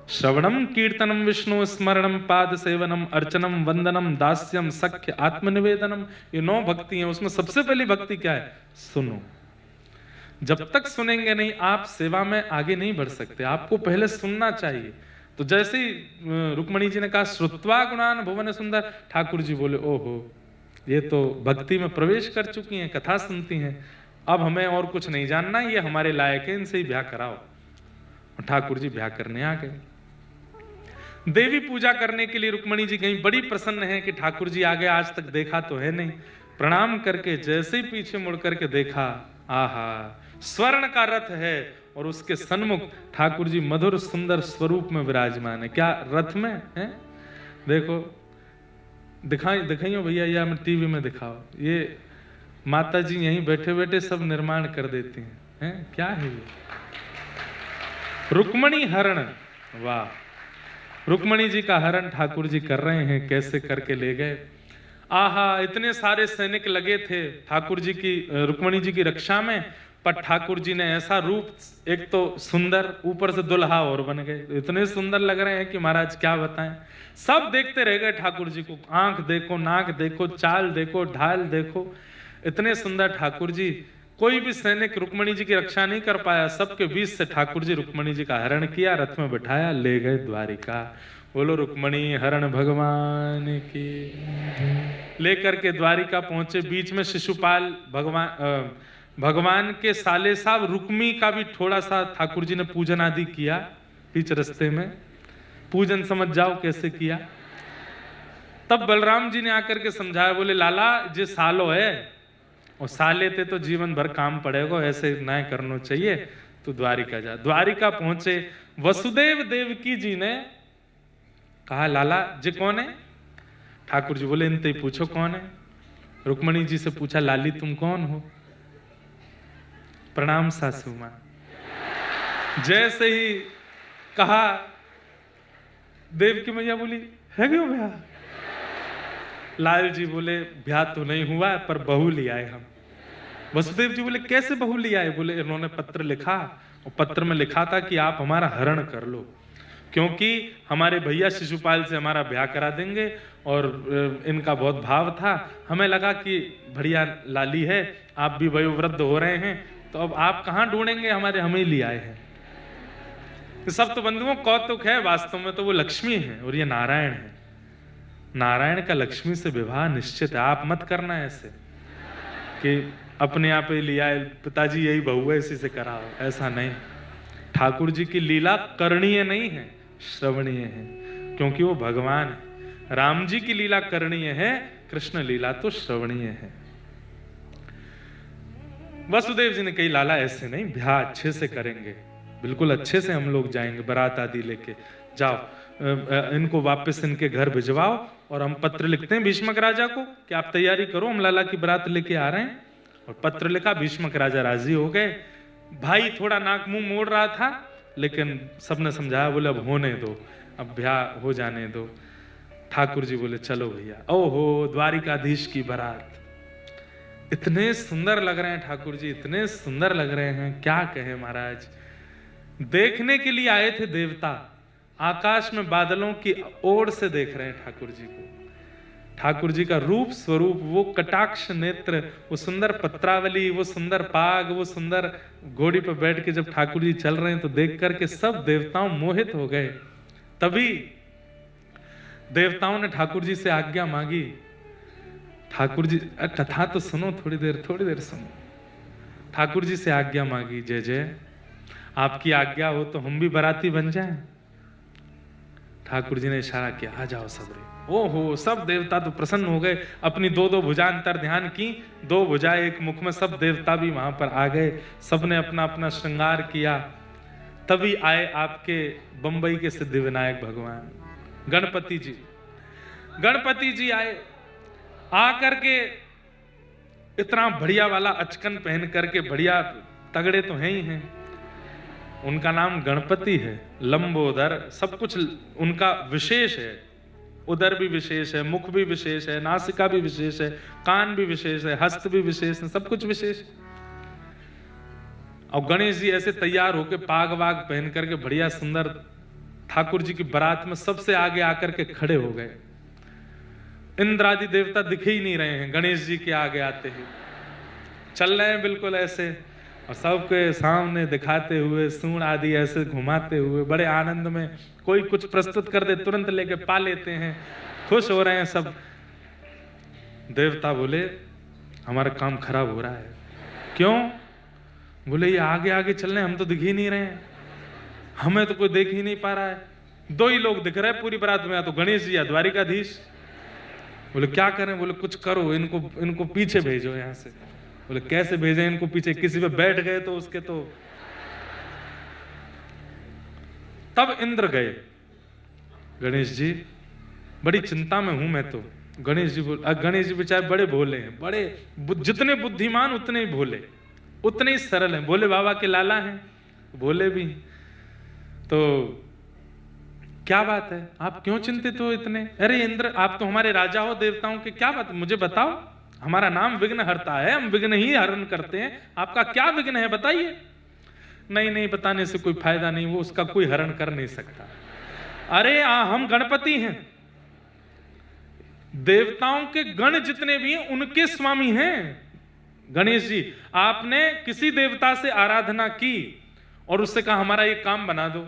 श्रवणम कीर्तनम विष्णु स्मरणम पाद सेवनम अर्चनम वंदनम दास्यम सख्य आत्मनिवेदनम, ये 9 भक्ति हैं। उसमें सबसे पहली भक्ति क्या है? सुनो। जब तक सुनेंगे नहीं आप सेवा में आगे नहीं बढ़ सकते, आपको पहले सुनना चाहिए। तो जैसे ही रुक्मणी जी ने कहा श्रुत्वा गुणान भुवन सुंदर, ठाकुर जी बोले ओहो ये तो भक्ति में प्रवेश कर चुकी हैं, कथा सुनती हैं, अब हमें और कुछ नहीं जानना, ये हमारे लायक है, इनसे ही ब्याह कराओ। ठाकुर जी ब्याह करने आ गए। देवी पूजा करने के लिए रुक्मणी जी कहीं बड़ी प्रसन्न है कि ठाकुर जी आगे, आज तक देखा तो है नहीं। प्रणाम करके जैसे ही पीछे मुड़ करके देखा, आहा स्वर्ण का रथ है और उसके सन्मुख ठाकुर जी मधुर सुंदर स्वरूप में विराजमान है। क्या रथ में है? देखो दिखाइयो भैया, या मैं टीवी में दिखाओ। ये माता जी यहीं बैठे बैठे सब निर्माण कर देती हैं। क्या है ये? रुक्मणी हरण। वाह, रुक्मणी जी का हरण ठाकुर जी कर रहे हैं। कैसे करके ले गए? आहा इतने सारे सैनिक लगे थे ठाकुर जी की, रुक्मणी जी की रक्षा में, पर ठाकुर जी ने ऐसा रूप, एक तो सुंदर, ऊपर से दुल्हा और बन गए। इतने सुंदर लग रहे हैं कि महाराज क्या बताएं। सब देखते रह गए ठाकुर जी को। आंख देखो, नाक देखो, चाल देखो, ढाल देखो, इतने सुंदर ठाकुर जी। कोई भी सैनिक रुक्मणी जी की रक्षा नहीं कर पाया। सबके बीच से ठाकुर जी रुक्मणी जी का हरण किया, रथ में बिठाया, ले गए द्वारिका। बोलो रुक्मणी हरण भगवान की। लेकर के द्वारिका पहुंचे। बीच में शिशुपाल भगवान के साले साहब रुक्मी का भी थोड़ा सा ठाकुर जी ने पूजन आदि किया बीच रस्ते में। पूजन समझ जाओ कैसे किया। तब बलराम जी ने आकर के समझाया, बोले लाला जे सालो है और साले थे तो जीवन भर काम पड़ेगा, ऐसे ना करना चाहिए, तो द्वारिका जा। द्वारिका पहुंचे। वसुदेव देवकी जी ने कहा लाला जी कौन है? ठाकुर जी बोले इनते ही पूछो कौन है। रुक्मणी जी से पूछा लाली तुम कौन हो? प्रणाम सासू मां। जैसे ही कहा देवकी मैया बोली है क्यों ब्याह? लाल जी बोले ब्याह तो नहीं हुआ है पर बहू ले आए हम। वसुदेव जी बोले कैसे बहू ले आए? बोले इन्होंने पत्र लिखा और पत्र में लिखा था कि आप हमारा हरण कर लो, क्योंकि हमारे भैया शिशुपाल से हमारा ब्याह करा देंगे और इनका बहुत भाव था। हमें लगा कि बढ़िया लाली है, आप भी वयोवृद्ध हो रहे हैं, तो अब आप कहाँ ढूंढेंगे, हमारे हमें लिए आए हैं। सब तो बंधुओं कौतुक है, वास्तव में तो वो लक्ष्मी है और ये नारायण है। नारायण का लक्ष्मी से विवाह निश्चित है। आप मत करना ऐसे कि अपने आप ही लिया पिताजी यही बहू है इसी से कराओ, ऐसा नहीं। ठाकुर जी की लीला करणीय नहीं है, श्रवणीय है, क्योंकि वो भगवान है। राम जी की लीला करणीय है, कृष्ण लीला तो श्रवणीय है। वसुदेव जी ने कही लाला ऐसे नहीं, ब्याह अच्छे से करेंगे, बिल्कुल अच्छे से हम लोग जाएंगे, बारात आदि लेके जाओ, इनको वापस इनके घर भिजवाओ और हम पत्र लिखते हैं भीष्मक राजा को कि आप तैयारी करो, हम लाला की बारात लेके आ रहे हैं। और पत्र लिखा, भीष्मक राजा राजी हो गए। भाई थोड़ा नाक मुंह मोड़ रहा था, लेकिन सबने समझाया, बोले अब होने दो, अब ब्याह हो जाने दो। ठाकुर जी बोले चलो भैया। ओहो द्वारिकाधीश की बारात, इतने सुंदर लग रहे हैं ठाकुर जी, इतने सुंदर लग रहे हैं, क्या कहे महाराज। देखने के लिए आए थे देवता, आकाश में बादलों की ओर से देख रहे हैं ठाकुर जी को। ठाकुर जी का रूप स्वरूप, वो कटाक्ष नेत्र, वो सुंदर पत्रावली, वो सुंदर पाग, वो सुंदर घोड़ी पर बैठ के जब ठाकुर जी चल रहे हैं तो देख करके सब देवताओं मोहित हो गए। तभी देवताओं ने ठाकुर जी से आज्ञा मांगी। ठाकुर जी कथा तो सुनो, थोड़ी देर सुनो। ठाकुर जी से आज्ञा मांगी, जय जय आपकी आज्ञा हो तो हम भी बाराती बन जाएं। ठाकुर जी ने इशारा किया, आ जाओ सब रे। ओहो सब देवता तो प्रसन्न हो गए, अपनी दो भुजा अंतर ध्यान की, 2 भुजाएं एक मुख में, सब देवता भी वहां पर आ गए, सबने अपना अपना श्रृंगार किया। तभी आए आपके बंबई के सिद्धि विनायक भगवान गणपति जी। गणपति जी आए, आकर के इतना बढ़िया वाला अचकन पहन करके, बढ़िया तगड़े तो हैं ही हैं। उनका नाम गणपति है, लंबोदर, सब कुछ उनका विशेष है। उदर भी विशेष है, मुख भी विशेष है, नासिका भी विशेष है, कान भी विशेष है, हस्त भी विशेष है, सब कुछ विशेष है। और गणेश जी ऐसे तैयार होके पाग वाग पहन करके बढ़िया सुंदर ठाकुर जी की बारात में सबसे आगे आकर के खड़े हो गए। इंद्र आदि देवता दिखे ही नहीं रहे हैं, गणेश जी के आगे आते ही चल रहे हैं बिल्कुल ऐसे, और सबके सामने दिखाते हुए सूंड आदि ऐसे घुमाते हुए बड़े आनंद में, कोई कुछ प्रस्तुत कर दे तुरंत लेके पा लेते हैं, खुश हो रहे हैं सब। देवता बोले हमारा काम खराब हो रहा है। क्यों? बोले ये आगे आगे चल रहे हैं, हम तो दिख ही नहीं रहे हैं, हमें तो कोई देख ही नहीं पा रहा है। दो ही लोग दिख रहे हैं पूरी बारात में, या तो गणेश जी या द्वारिकाधीश। बोले क्या करें? बोले कुछ करो, इनको पीछे भेजो यहां से। बोले कैसे भेजें इनको पीछे? किसी पे बैठ गए तो उसके तो। तब इंद्र गए, गणेश जी बड़ी चिंता में हूं मैं तो। गणेश जी बेचारे बड़े भोले हैं, बड़े जितने बुद्धिमान उतने ही भोले, उतने ही सरल हैं। भोले बाबा के लाला हैं, भोले भी। तो क्या बात है, आप क्यों चिंतित हो इतने? अरे इंद्र आप तो हमारे राजा हो देवताओं के, क्या बात मुझे बताओ। हमारा नाम विघ्न हरता है, हम विघ्न ही हरण करते हैं, आपका क्या विघ्न है बताइए। नहीं बताने से कोई फायदा नहीं, वो उसका कोई हरण कर नहीं सकता। अरे हम गणपति हैं, देवताओं के गण जितने भी हैं उनके स्वामी हैं गणेश जी। आपने किसी देवता से आराधना की और उससे कहा हमारा ये काम बना दो,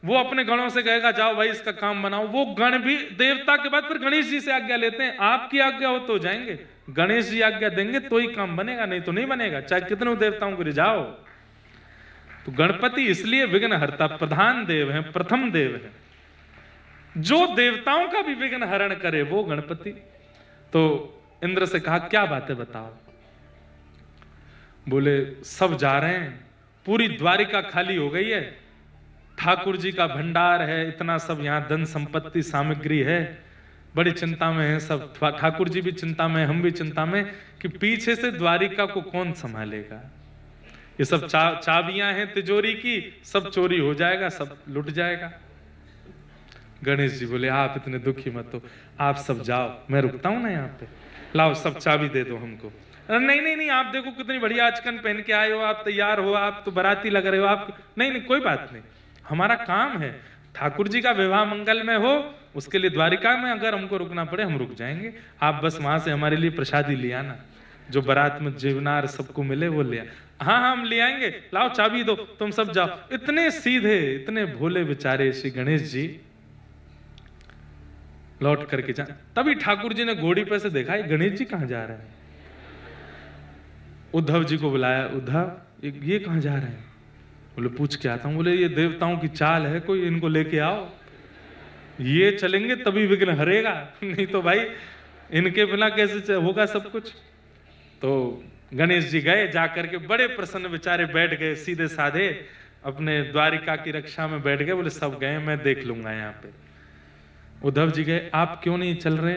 वो अपने गणों से कहेगा जाओ भाई इसका काम बनाओ। वो गण भी देवता के बाद फिर गणेश जी से आज्ञा लेते हैं, आपकी आज्ञा हो तो जाएंगे, गणेश जी आज्ञा देंगे तो ही काम बनेगा, नहीं तो नहीं बनेगा, चाहे कितने देवताओं को रिझाओ। तो गणपति इसलिए विघ्न हरता, प्रधान देव है, प्रथम देव है, जो देवताओं का भी विघ्न हरण करे वो गणपति। तो इंद्र से कहा क्या बात है बताओ। बोले सब जा रहे हैं, पूरी द्वारिका खाली हो गई है, ठाकुर जी का भंडार है, इतना सब यहाँ धन संपत्ति सामग्री है, बड़ी चिंता में है सब। ठाकुर जी भी चिंता में, हम भी चिंता में कि पीछे से द्वारिका को कौन संभालेगा। ये सब चाबियां हैं तिजोरी की, सब चोरी हो जाएगा, सब लुट जाएगा। गणेश जी बोले आप इतने दुखी मत हो, आप सब जाओ, मैं रुकता हूं ना यहाँ पे, लाओ सब चाबी दे दो हमको। नहीं आप देखो कितनी बढ़िया आचकन पहन के आए हो, आप तैयार हो, आप तो बाराती लग रहे हो, आप नहीं कोई बात नहीं, हमारा काम है ठाकुर जी का विवाह मंगल में हो, उसके लिए द्वारिका में अगर हमको रुकना पड़े हम रुक जाएंगे, आप बस वहां से हमारे लिए प्रसादी ले आना, जो बारात में जीवनार सबको मिले वो ले आना। हाँ हम ले आएंगे, लाओ चाबी दो, तुम सब जाओ। इतने सीधे, इतने भोले बेचारे श्री गणेश जी लौट करके जा। तभी ठाकुर जी ने घोड़ी पे से देखा गणेश जी कहां जा रहे हैं। उद्धव जी को बुलाया, उद्धव ये कहां जा रहे हैं? बोले पूछ के आता हूं। बोले ये देवताओं की चाल है कोई, इनको लेके आओ, ये चलेंगे तभी विघ्न हरेगा, नहीं तो भाई इनके बिना कैसे होगा सब कुछ। तो गणेश जी गए, जाकर के बड़े प्रसन्न बेचारे बैठ गए, सीधे साधे अपने द्वारिका की रक्षा में बैठ गए। बोले सब गए, मैं देख लूंगा यहाँ पे। उद्धव जी गए, आप क्यों नहीं चल रहे?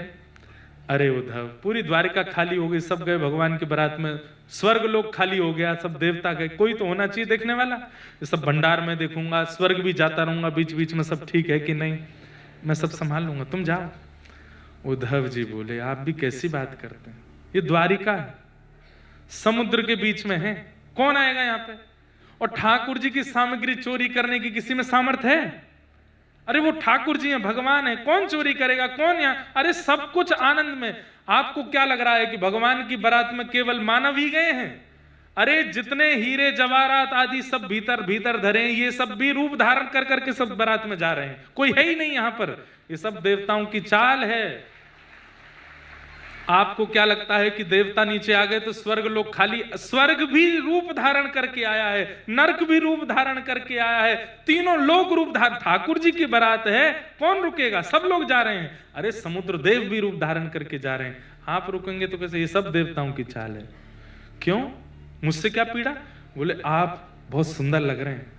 अरे उद्धव पूरी द्वारिका खाली हो गई, सब गए भगवान की बारात में, स्वर्ग लोग खाली हो गया, सब देवता गए, कोई तो होना चाहिए देखने वाला। ये सब भंडार में देखूंगा, स्वर्ग भी जाता रहूंगा बीच बीच में, सब ठीक है कि नहीं, मैं सब संभाल लूंगा, तुम जाओ। उद्धव जी बोले आप भी कैसी बात करते हैं, ये द्वारिका है, समुद्र के बीच में है, कौन आएगा यहाँ पे? और ठाकुर जी की सामग्री चोरी करने की किसी में सामर्थ्य है? अरे वो ठाकुर जी हैं, भगवान है, कौन चोरी करेगा, कौन यहाँ? अरे सब कुछ आनंद में। आपको क्या लग रहा है कि भगवान की बारात में केवल मानव ही गए हैं? अरे जितने हीरे जवाहरात आदि सब भीतर भीतर धरे हैं, ये सब भी रूप धारण कर करके सब बारात में जा रहे हैं, कोई है ही नहीं यहाँ पर, ये सब देवताओं की चाल है। आपको क्या लगता है कि देवता नीचे आ गए तो स्वर्ग लोग खाली? स्वर्ग भी रूप धारण करके आया है, नरक भी रूप धारण करके आया है, तीनों लोग रूप धारण। ठाकुर जी की बारात है, कौन रुकेगा? सब लोग जा रहे हैं। अरे समुद्र देव भी रूप धारण करके जा रहे हैं, आप रुकेंगे तो कैसे? ये सब देवताओं की चाल है। क्यों, मुझसे क्या पीड़ा? बोले आप बहुत सुंदर लग रहे हैं,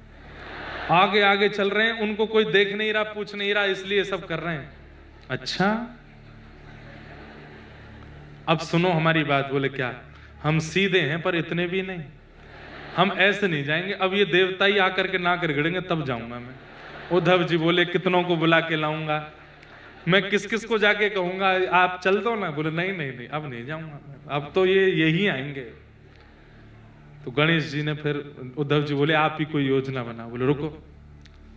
आगे आगे चल रहे हैं, उनको कोई देख नहीं रहा, पूछ नहीं रहा, इसलिए सब कर रहे हैं। अच्छा अब सुनो हमारी बात। बोले क्या? हम सीधे हैं पर इतने भी नहीं, हम ऐसे नहीं जाएंगे, अब ये देवता ही आकर के ना कर गिड़ेंगे तब जाऊंगा मैं। उद्धव जी बोले कितनों को बुला के लाऊंगा, मैं किस किस को जाके कहूंगा आप चल दो ना? बोले नहीं अब नहीं जाऊंगा, अब तो ये यही आएंगे। तो गणेश जी ने फिर, उद्धव जी बोले आप ही कोई योजना बना। बोले रुको,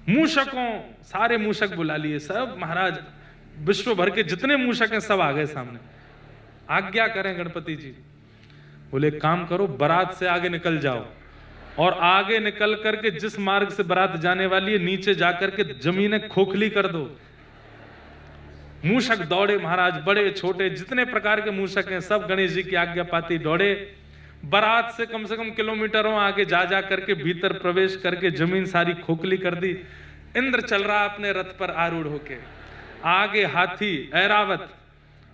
मूषकों, सारे मूषक बुला लिए, सब महाराज विश्व भर के जितने मूषक हैं सब आ गए सामने। आज्ञा करें गणपति जी। बोले काम करो, बारात से आगे निकल जाओ और आगे निकल करके जिस मार्ग से बारात जाने वाली है नीचे जाकर के जमीनें खोखली कर दो। मूषक दौड़े महाराज, बड़े छोटे जितने प्रकार के मूषक हैं सब गणेश जी की आज्ञा पाती दौड़े। बारात से कम किलोमीटरों आगे जा जा करके भीतर प्रवेश करके जमीन सारी खोखली कर दी। इंद्र चल रहा अपने रथ पर आरूढ़ होके, आगे हाथी ऐरावत,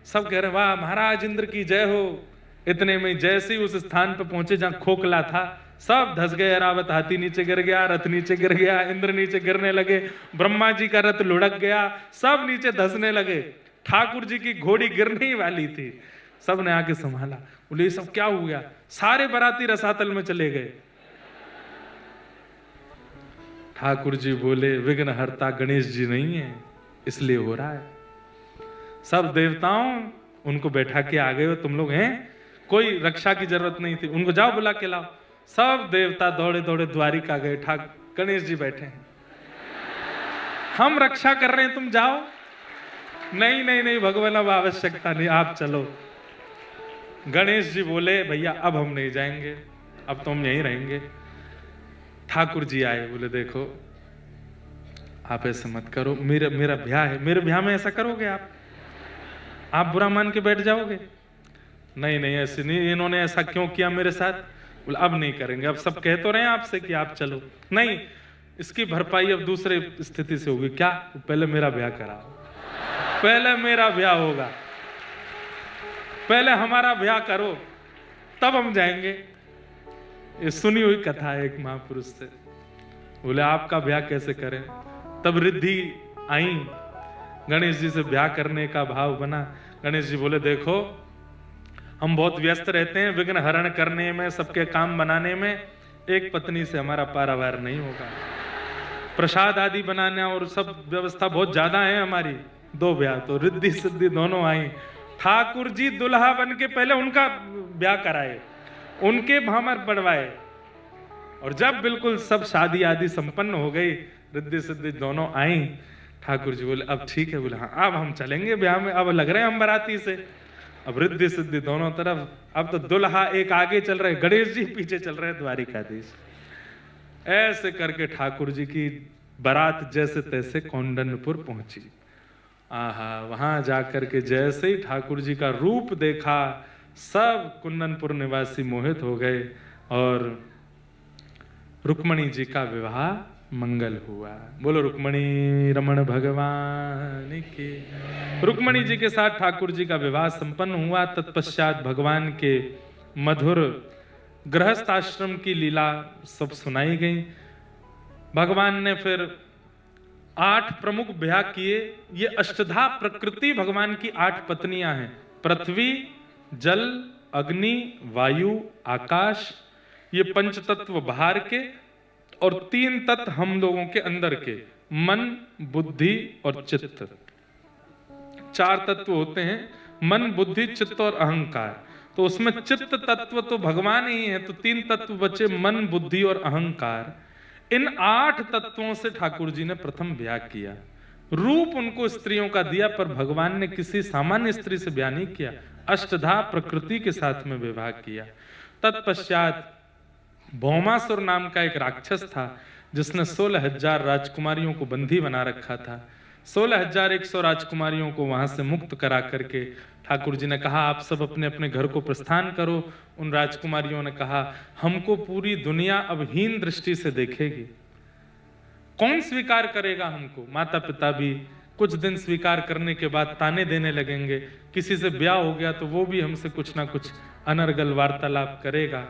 सब कह रहे वाह महाराज इंद्र की जय हो। इतने में जैसे ही उस स्थान पर पहुंचे जहां खोखला था, सब धस गए। ऐरावत हाथी नीचे गिर गया, रथ नीचे गिर गया, इंद्र नीचे गिरने लगे, ब्रह्मा जी का रथ लुढ़क गया, सब नीचे धसने लगे। ठाकुर जी की घोड़ी गिरने ही वाली थी, सब ने आके संभाला। बोले ये सब क्या हो गया? सारे बाराती रसातल में चले गए। ठाकुर जी बोले विघ्नहर्ता गणेश जी नहीं है इसलिए हो रहा है। सब देवताओं उनको बैठा के आ गए हो तुम लोग हैं, कोई रक्षा की जरूरत नहीं थी, उनको जाओ बुला के लाओ। सब देवता दौड़े दौड़े द्वारिका गए, गणेश जी बैठे हैं, हम रक्षा कर रहे हैं तुम जाओ। नहीं नहीं नहीं भगवान अब आवश्यकता नहीं, आप चलो। गणेश जी बोले भैया अब हम नहीं जाएंगे, अब तो हम यहीं रहेंगे। ठाकुर जी आए, बोले देखो आप ऐसे मत करो, मेरा ब्याह है, मेरे ब्याह में ऐसा करोगे आप बुरा मान के बैठ जाओगे? नहीं नहीं ऐसे नहीं, इन्होंने ऐसा क्यों किया मेरे साथ? बोले अब नहीं करेंगे, अब सब कह तो रहे हैं आपसे कि आप चलो। नहीं, इसकी भरपाई अब दूसरे स्थिति से होगी। क्या? पहले मेरा ब्याह कराओ, पहले मेरा ब्याह होगा, पहले हमारा ब्याह करो तब हम जाएंगे। ये सुनी हुई कथा है एक महापुरुष से। बोले आपका ब्याह कैसे करें? तब रिद्धि आई, गणेश जी से ब्याह करने का भाव बना। गणेश जी बोले देखो हम बहुत व्यस्त रहते हैं विघ्न हरण करने में, सबके काम बनाने में, एक पत्नी से हमारा पारावार नहीं होगा। प्रसाद आदि बनाना और सब व्यवस्था बहुत ज्यादा है हमारी। दो ब्याह तो रिद्धि सिद्धि दोनों आई। ठाकुर जी दुल्हा बन के पहले उनका ब्याह कराए, उनके भामर बढ़वाए, और जब बिल्कुल सब शादी आदि संपन्न हो गई, रिद्धि सिद्धि दोनों आई, ठाकुर जी बोले अब ठीक है। बोले हाँ अब हम चलेंगे ब्याह में, अब लग रहे हैं हम बाराती से। अब रिद्धि सिद्धि दोनों तरफ, अब तो दुल्हा एक आगे चल रहे, गणेश जी पीछे चल रहे, द्वारिकाधीश। ऐसे करके ठाकुर जी की बारात जैसे तैसे कौंडन्यपुर पहुंची। आहा, वहां जाकर के जैसे ही ठाकुर जी का रूप देखा, सब कुंदनपुर निवासी मोहित हो गए और रुक्मणी जी का विवाह मंगल हुआ। बोलो रुक्मणी रमण भगवान की। रुक्मणी जी के साथ ठाकुर जी का विवाह संपन्न हुआ। तत्पश्चात भगवान के मधुर गृहस्थ आश्रम की लीला सब सुनाई गई। भगवान ने फिर 8 प्रमुख ब्याह किए। ये अष्टधा प्रकृति भगवान की 8 पत्नियां हैं। पृथ्वी, जल, अग्नि, वायु, आकाश, ये पंच तत्व बाहर के और 3 तत्व हम लोगों के अंदर के, मन, बुद्धि और चित्त। 4 तत्व होते हैं, मन, बुद्धि, चित्त और अहंकार। तो उसमें चित्त तत्व तो भगवान ही है, तो 3 तत्व बचे, मन, बुद्धि और अहंकार। इन 8 तत्वों से ठाकुर जी ने प्रथम ब्याह किया। रूप उनको स्त्रियों का दिया, पर भगवान ने किसी सामान्य स्त्री से ब्याह नहीं किया, अष्टधा प्रकृति के साथ में विवाह किया। तत्पश्चात भौमासुर नाम का एक राक्षस था, जिसने 16,000 राजकुमारियों को बंदी बना रखा था। 16,100 राजकुमारियों को वहां से मुक्त करा करके ठाकुर जी ने कहा आप सब अपने अपने घर को प्रस्थान करो। उन राजकुमारियों ने कहा हमको पूरी दुनिया अब हीन दृष्टि से देखेगी, कौन स्वीकार करेगा हमको? माता पिता भी कुछ दिन स्वीकार करने के बाद ताने देने लगेंगे। किसी से ब्याह हो गया तो वो भी हमसे कुछ ना कुछ अनर्गल वार्तालाप करेगा,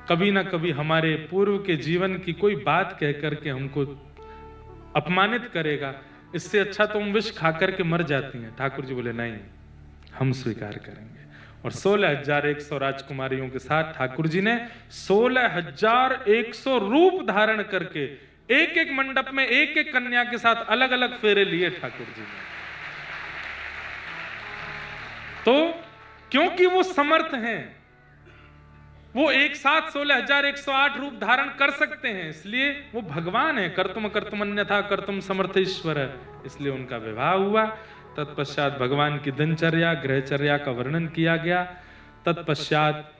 कभी ना कभी हमारे पूर्व के जीवन की कोई बात कह करके हमको अपमानित करेगा। इससे अच्छा तो हम विष खा करके मर जाती हैं। ठाकुर जी बोले नहीं, हम स्वीकार करेंगे। और 16,100 राजकुमारियों के साथ ठाकुर जी ने 16,100 रूप धारण करके एक एक मंडप में एक एक कन्या के साथ अलग अलग फेरे लिए ठाकुर जी ने। तो क्योंकि वो समर्थ हैं, वो एक साथ 16,108 रूप धारण कर सकते हैं, इसलिए वो भगवान है। कर्तुम कर्तुम अन्यथा कर्तुम समर्थेश्वर है, इसलिए उनका विवाह हुआ। तत्पश्चात भगवान की दिनचर्या गृहचर्या का वर्णन किया गया। तत्पश्चात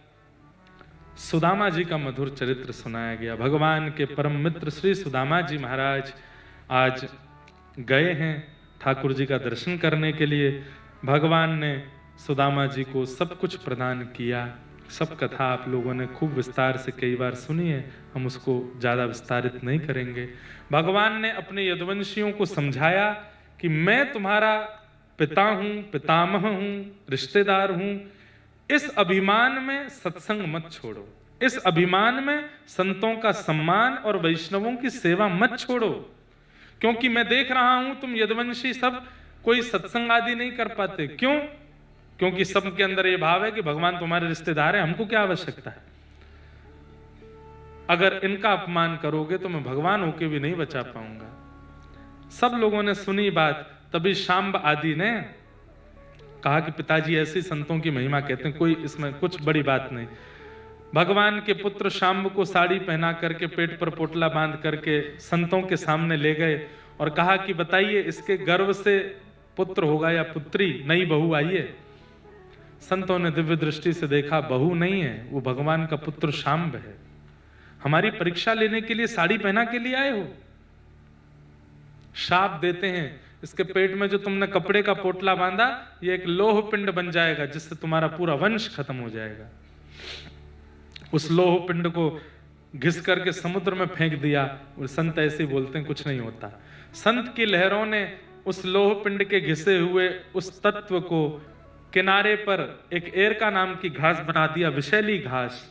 सुदामा जी का मधुर चरित्र सुनाया गया। भगवान के परम मित्र श्री सुदामा जी महाराज आज गए हैं ठाकुर जी का दर्शन करने के लिए। भगवान ने सुदामा जी को सब कुछ प्रदान किया। सब कथा आप लोगों ने खूब विस्तार से कई बार सुनी है, हम उसको ज्यादा विस्तारित नहीं करेंगे। भगवान ने अपने यदुवंशियों को समझाया कि मैं तुम्हारा पिता हूं, पितामह हूं, रिश्तेदार हूं। इस अभिमान में सत्संग मत छोड़ो, इस अभिमान में संतों का सम्मान और वैष्णवों की सेवा मत छोड़ो, क्योंकि मैं देख रहा हूं तुम यदुवंशी सब कोई सत्संग आदि नहीं कर पाते। क्यों? क्योंकि सबके अंदर यह भाव है कि भगवान तुम्हारे रिश्तेदार हैं, हमको क्या आवश्यकता है। अगर इनका अपमान करोगे तो मैं भगवान होके भी नहीं बचा पाऊंगा। सब लोगों ने सुनी बात, तभी शांब आदि ने कहा कि पिताजी ऐसी संतों की महिमा कहते हैं, कोई इसमें कुछ बड़ी बात नहीं। भगवान के पुत्र शांब को साड़ी पहना करके पेट पर पोटला बांध करके संतों के सामने ले गए और कहा कि बताइए इसके गर्भ से पुत्र होगा या पुत्री, नई बहू आई है। संतों ने दिव्य दृष्टि से देखा, बहू नहीं है, वो भगवान का पुत्र शांब है। हमारी परीक्षा लेने के लिए साड़ी पहना के लिए आए हो? शाप देते हैं, इसके पेट में जो तुमने कपड़े का पोटला बांधा ये एक लोह पिंड बन जाएगा जिससे तुम्हारा पूरा वंश खत्म हो जाएगा। उस लोह पिंड को घिस करके समुद्र में फेंक दिया। और संत ऐसे बोलते हैं कुछ नहीं होता। संत की लहरों ने उस लोह पिंड के घिसे हुए उस तत्व को किनारे पर एक एरका नाम की घास बना दिया, विषैली घास।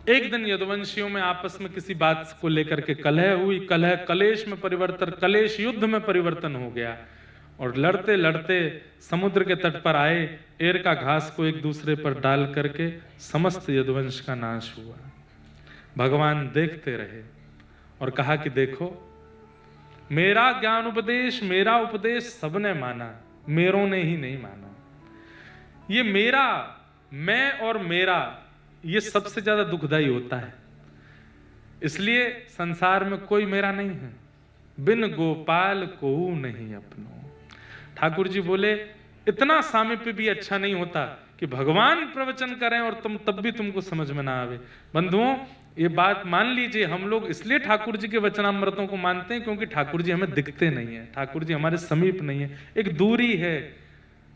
एक दिन यदुवंशियों में आपस में किसी बात को लेकर के कलह हुई। कलह कलेश में परिवर्तन, कलेश युद्ध में परिवर्तन हो गया और लड़ते लड़ते समुद्र के तट पर आए। एरका घास को एक दूसरे पर डाल करके समस्त यदुवंश का नाश हुआ। भगवान देखते रहे और कहा कि देखो, मेरा ज्ञान उपदेश, मेरा उपदेश सबने माना, मेरों ने ही नहीं माना। ये मेरा, मैं और मेरा, ये सबसे ज्यादा दुखदाई होता है। इसलिए संसार में कोई मेरा नहीं है। बिन गोपाल को नहीं अपनो। ठाकुर जी बोले इतना सामीप्य भी अच्छा नहीं होता कि भगवान प्रवचन करें और तुम तब भी तुमको समझ में ना आवे। बंधुओं, ये बात मान लीजिए, हम लोग इसलिए ठाकुर जी के वचनामृतों को मानते हैं क्योंकि ठाकुर जी हमें दिखते नहीं है, ठाकुर जी हमारे समीप नहीं है। एक दूरी है,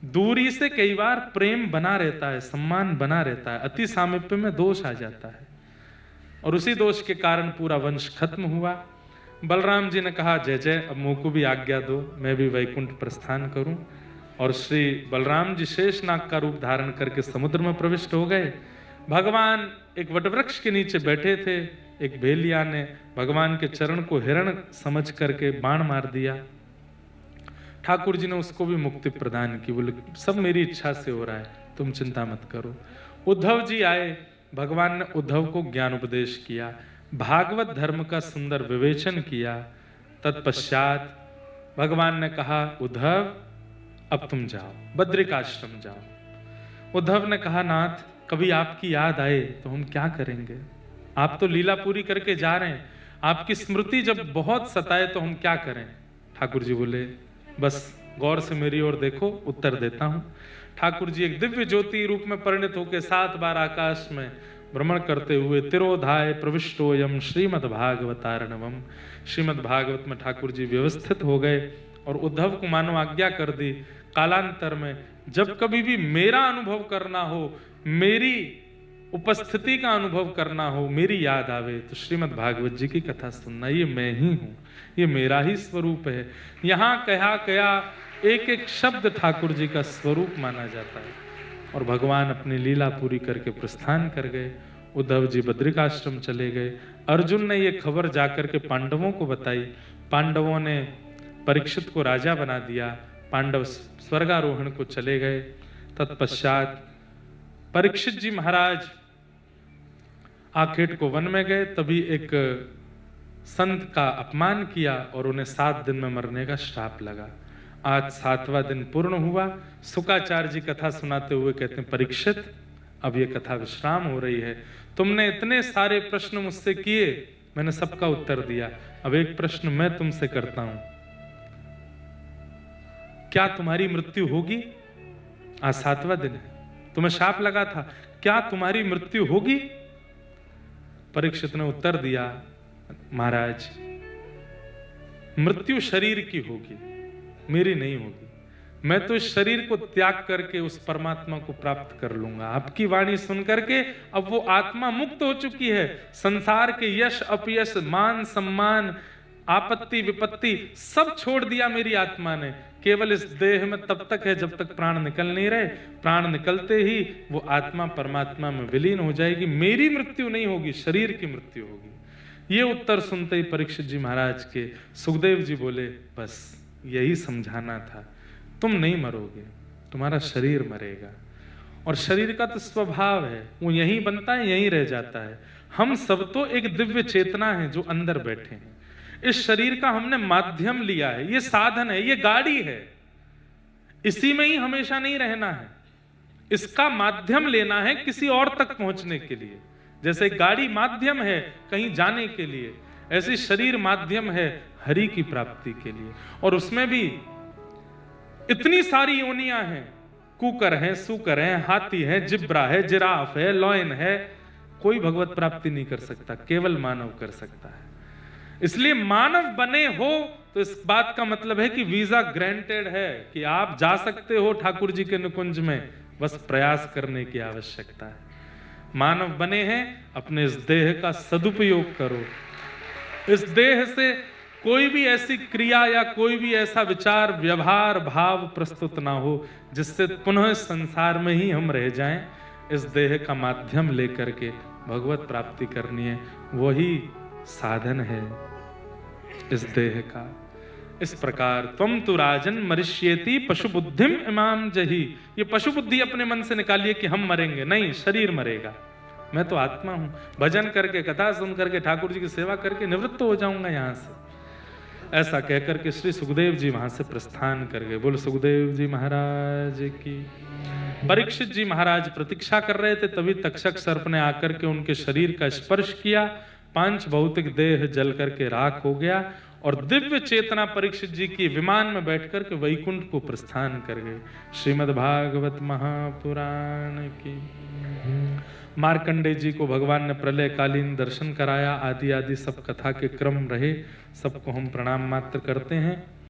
दूरी से कई बार प्रेम बना रहता है, सम्मान बना रहता है। अति सामीप्य में दोष आ जाता है और उसी दोष के कारण पूरा वंश खत्म हुआ। बलराम जी ने कहा जय जय, अब मुझको भी आज्ञा दो, मैं भी वैकुंठ प्रस्थान करूं। और श्री बलराम जी शेषनाग का रूप धारण करके समुद्र में प्रविष्ट हो गए। भगवान एक वटवृक्ष के नीचे बैठे थे। एक भेलिया ने भगवान के चरण को हिरण समझ करके बाण मार दिया। ठाकुर जी ने उसको भी मुक्ति प्रदान की। बोले सब मेरी इच्छा से हो रहा है, तुम चिंता मत करो। उद्धव जी आए, भगवान ने उद्धव को ज्ञान उपदेश किया, भागवत धर्म का सुंदर विवेचन किया। तत्पश्चात भगवान ने कहा उद्धव अब तुम जाओ, बद्रिकाश्रम जाओ। उद्धव ने कहा नाथ, कभी आपकी याद आए तो हम क्या करेंगे? आप तो लीला पूरी करके जा रहे हैं, आपकी स्मृति जब बहुत सताए तो हम क्या करें? ठाकुर जी बोले बस गौर से मेरी ओर देखो, उत्तर देता हूं। ठाकुर जी एक दिव्य ज्योति रूप में परिणत होकर 7 बार आकाश में भ्रमण करते हुए तिरोधाय प्रविष्टोयम श्रीमद् भागवतारणवम, श्रीमद् भागवत में ठाकुर जी व्यवस्थित हो गए और उद्धव को मानो आज्ञा कर दी। कालांतर में जब कभी भी मेरा अनुभव करना हो, मेरी उपस्थिति का अनुभव करना हो, मेरी याद आवे तो श्रीमद् भागवत जी की कथा सुनना। ये मैं ही हूं, ये मेरा ही स्वरूप है। यहाँ कहा गया एक एक शब्द ठाकुर जी का स्वरूप माना जाता है। और भगवान अपनी लीला पूरी करके प्रस्थान कर गए। उद्धव जी बद्रिकाश्रम चले गए। अर्जुन ने ये खबर जाकर के पांडवों को बताई। पांडवों ने परीक्षित को राजा बना दिया। पांडव स्वर्गारोहण को चले गए। तत्पश्चात परीक्षित जी महाराज आखेट को वन में गए। तभी एक संत का अपमान किया और उन्हें 7 दिन में मरने का श्राप लगा। आज 7वां दिन पूर्ण हुआ। शुकाचार्य जी कथा सुनाते हुए कहते हैं परीक्षित अब ये कथा विश्राम हो रही है। तुमने इतने सारे प्रश्न मुझसे किए, मैंने सबका उत्तर दिया। अब एक प्रश्न मैं तुमसे करता हूं, क्या तुम्हारी मृत्यु होगी? आज 7वां दिन है, तुम्हें शाप लगा था, क्या तुम्हारी मृत्यु होगी? परीक्षित ने उत्तर दिया, महाराज मृत्यु शरीर की होगी, मेरी नहीं होगी। मैं तो इस शरीर को त्याग करके उस परमात्मा को प्राप्त कर लूंगा। आपकी वाणी सुन करके अब वो आत्मा मुक्त हो चुकी है। संसार के यश अपयश, मान सम्मान, आपत्ति विपत्ति सब छोड़ दिया मेरी आत्मा ने। केवल इस देह में तब तक है जब तक प्राण निकल नहीं रहे। प्राण निकलते ही वो आत्मा परमात्मा में विलीन हो जाएगी। मेरी मृत्यु नहीं होगी, शरीर की मृत्यु होगी। ये उत्तर सुनते ही परीक्षित जी महाराज के सुखदेव जी बोले, बस यही समझाना था, तुम नहीं मरोगे, तुम्हारा शरीर मरेगा। और शरीर का तो स्वभाव है, वो यहीं बनता है, यहीं रह जाता है। हम सब तो एक दिव्य चेतना है जो अंदर बैठे हैं। इस शरीर का हमने माध्यम लिया है, ये साधन है, ये गाड़ी है, इसी में ही हमेशा नहीं रहना है। इसका माध्यम लेना है किसी और तक पहुंचने के लिए। जैसे गाड़ी माध्यम है कहीं जाने के लिए, ऐसे शरीर माध्यम है हरि की प्राप्ति के लिए। और उसमें भी इतनी सारी योनियां हैं, कुकर है, सूकर है, हाथी है, जिब्रा है, जिराफ है, लॉयन है। कोई भगवत प्राप्ति नहीं कर सकता, केवल मानव कर सकता है। इसलिए मानव बने हो तो इस बात का मतलब है कि वीजा ग्रांटेड है, कि आप जा सकते हो ठाकुर जी के निकुंज में, बस प्रयास करने की आवश्यकता है। मानव बने हैं, अपने इस देह का सदुपयोग करो। इस देह से कोई भी ऐसी क्रिया या कोई भी ऐसा विचार, व्यवहार, भाव प्रस्तुत ना हो जिससे पुनः इस संसार में ही हम रह जाएं। इस देह का माध्यम लेकर के भगवत प्राप्ति करनी है, वही साधन है इस देह का। इस प्रकार त्वम तु राजन मरिष्येति पशु बुद्धिम इमाम जही। ये पशु बुद्धि अपने मन से निकालिए कि हम मरेंगे, नहीं, शरीर मरेगा। मैं तो आत्मा हूं, भजन करके, कथा सुन करके, ठाकुर जी की सेवा करके निवृत्त हो जाऊंगा यहां से। ऐसा कहकर के श्री सुखदेव जी वहां से प्रस्थान कर गए। बोल सुखदेव जी महाराज की। परीक्षित जी महाराज प्रतीक्षा कर रहे थे, तभी तक्षक सर्प ने आकर के उनके शरीर का स्पर्श किया। पांच भौतिक देह जल करके राख हो गया और दिव्य चेतना परीक्षित जी की विमान में बैठकर के वैकुंठ को प्रस्थान कर गए। श्रीमद् भागवत महापुराण की। मार्कंडे जी को भगवान ने प्रलय कालीन दर्शन कराया, आदि आदि सब कथा के क्रम रहे, सबको हम प्रणाम मात्र करते हैं।